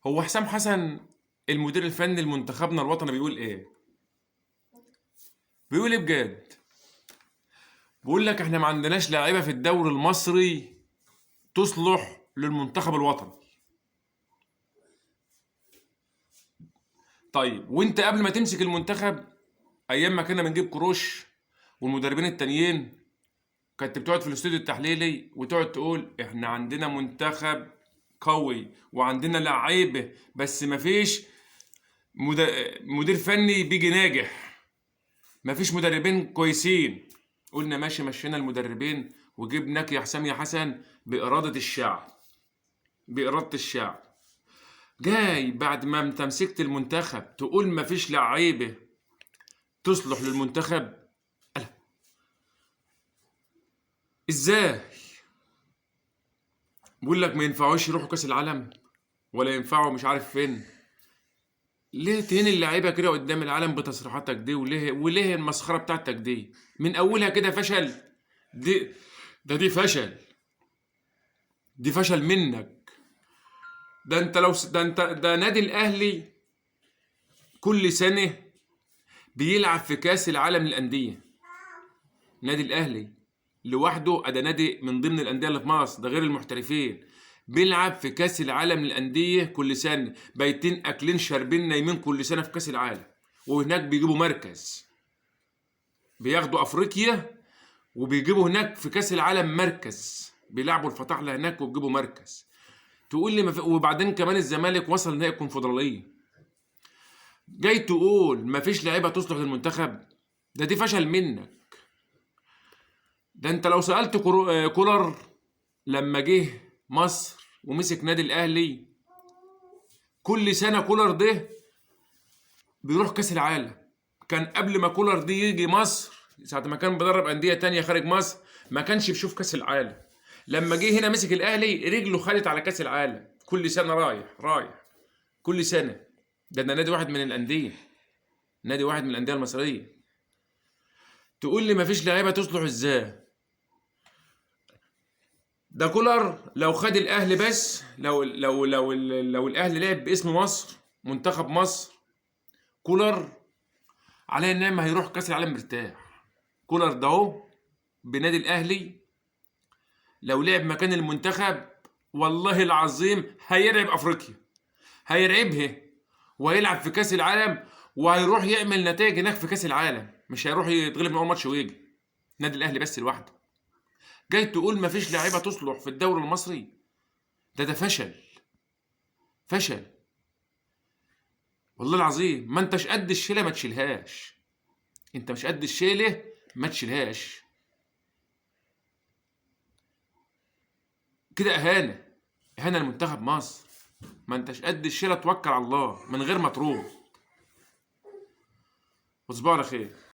هو حسام حسن المدير الفني لمنتخبنا الوطني بيقول ايه؟ بيقول ايه بجد؟ بيقول لك احنا ما عندناش لاعيبه في الدوري المصري تصلح للمنتخب الوطني. طيب وانت قبل ما تمسك المنتخب، ايام ما كنا بنجيب كروش والمدربين التانيين، كنت بتقعد في الاستوديو التحليلي وتقعد تقول احنا عندنا منتخب قوي وعندنا لعيبه، بس مفيش مدير فني بيجي ناجح، مفيش مدربين كويسين. قلنا ماشي، مشينا المدربين وجبناك يا حسام يا حسن بإرادة الشعب، بإرادة الشعب. جاي بعد ما انت مسكت المنتخب تقول مفيش لعيبه تصلح للمنتخب؟ ازاي؟ بقول لك ما ينفعوش يروحوا كاس العالم، ولا ينفعوا مش عارف فين. ليه تهين اللعيبه كده قدام العالم بتصريحاتك دي؟ وليه المسخره بتاعتك دي من اولها كده فشل؟ دي دي فشل، دي فشل منك. ده انت لو ده نادي الاهلي كل سنه بيلعب في كاس العالم للانديه. نادي الاهلي لوحده ده نادي من ضمن الانديه اللي في مصر، ده غير المحترفين، بيلعب في كاس العالم للانديه كل سنه، بايتين اكلين شاربين نايمين كل سنه في كاس العالم. وهناك بيجيبوا مركز، بياخدوا افريقيا وبيجيبوا هناك في كاس العالم مركز، بيلعبوا الفطاحله هناك وبيجيبوا مركز. تقول لي وبعدين كمان الزمالك وصل نهائي الكونفدراليه، جاي تقول مفيش لعيبه تصلح للمنتخب؟ دي فشل منك. ده انت لو سالت كولر لما جه مصر ومسك نادي الاهلي، كل سنه كولر ده بيروح كاس العالم. كان قبل ما كولر دي يجي مصر، ساعه ما كان بيدرب انديه تانية خارج مصر، ما كانش بيشوف كاس العالم. لما جه هنا مسك الاهلي رجله خدت على كاس العالم، كل سنه رايح رايح، كل سنه. ده نادي واحد من الانديه، نادي واحد من الانديه المصريه. تقول لي مفيش لعيبه تصلح ازاي؟ ده كولر لو خد الاهلي بس، لو الاهلي لعب باسم مصر، منتخب مصر، كولر عليه النعمه هيروح كاس العالم مرتاح. كولر ده اهو بنادي الاهلي لو لعب مكان المنتخب والله العظيم هيرعب افريقيا، هيرعبها، وهيلعب في كاس العالم، وهيروح يعمل نتائج هناك في كاس العالم، مش هيروح يتغلب من اول ماتش ويجي. نادي الاهلي بس لوحده. جاي تقول مفيش لعيبه تصلح في الدوري المصري؟ ده فشل، فشل والله العظيم. ما انتش قد الشيله ما تشيلهاش، انت مش قد الشيله ما تشيلهاش. كده اهانه، اهانه لمنتخب مصر. ما انتش قد الشيله، توكل على الله من غير ما تروح. وتصبحوا على خير.